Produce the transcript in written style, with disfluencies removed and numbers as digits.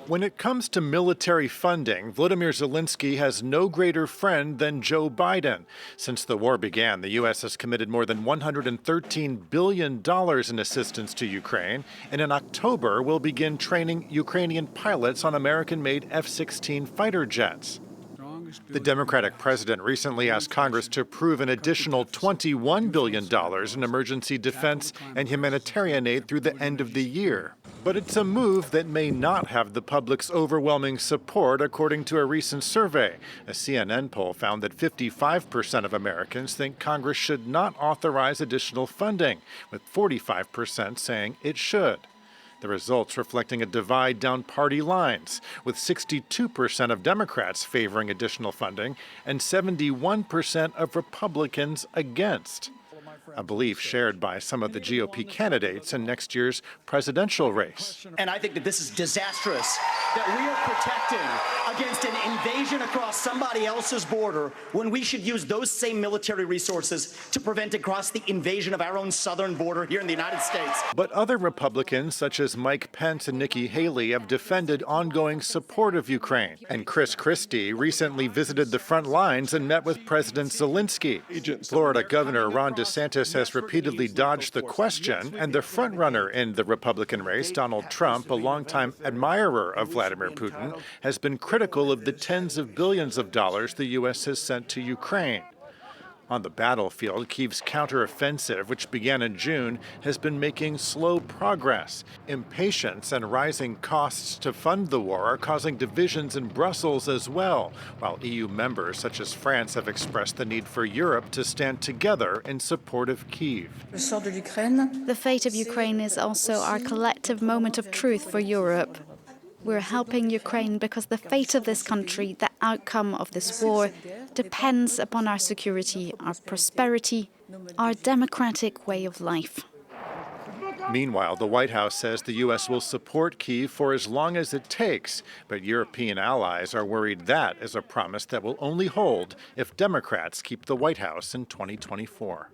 When it comes to military funding, Volodymyr Zelensky has no greater friend than Joe Biden. Since the war began, the U.S. has committed more than $113 billion in assistance to Ukraine, and in October will begin training Ukrainian pilots on American-made F-16 fighter jets. The Democratic president recently asked Congress to approve an additional $21 billion in emergency defense and humanitarian aid through the end of the year. But it's a move that may not have the public's overwhelming support, according to a recent survey. A CNN poll found that 55% of Americans think Congress should not authorize additional funding, with 45% saying it should. The results reflecting a divide down party lines, with 62% of Democrats favoring additional funding and 71% of Republicans against. A belief shared by some of the GOP candidates in next year's presidential race. And I think that this is disastrous, that we are protecting against an invasion across somebody else's border when we should use those same military resources to prevent across the invasion of our own southern border here in the United States. But other Republicans, such as Mike Pence and Nikki Haley, have defended ongoing support of Ukraine. And Chris Christie recently visited the front lines and met with President Zelensky. Florida Governor Ron DeSantis has repeatedly dodged the question, and the frontrunner in the Republican race, Donald Trump, a longtime admirer of Vladimir Putin, has been critical of the tens of billions of dollars the U.S. has sent to Ukraine. On the battlefield, Kyiv's counteroffensive, which began in June, has been making slow progress. Impatience and rising costs to fund the war are causing divisions in Brussels as well, while EU members such as France have expressed the need for Europe to stand together in support of Kyiv. The fate of Ukraine is also our collective moment of truth for Europe. We're helping Ukraine because the fate of this country, the outcome of this war, depends upon our security, our prosperity, our democratic way of life. Meanwhile, the White House says the U.S. will support Kyiv for as long as it takes, but European allies are worried that is a promise that will only hold if Democrats keep the White House in 2024.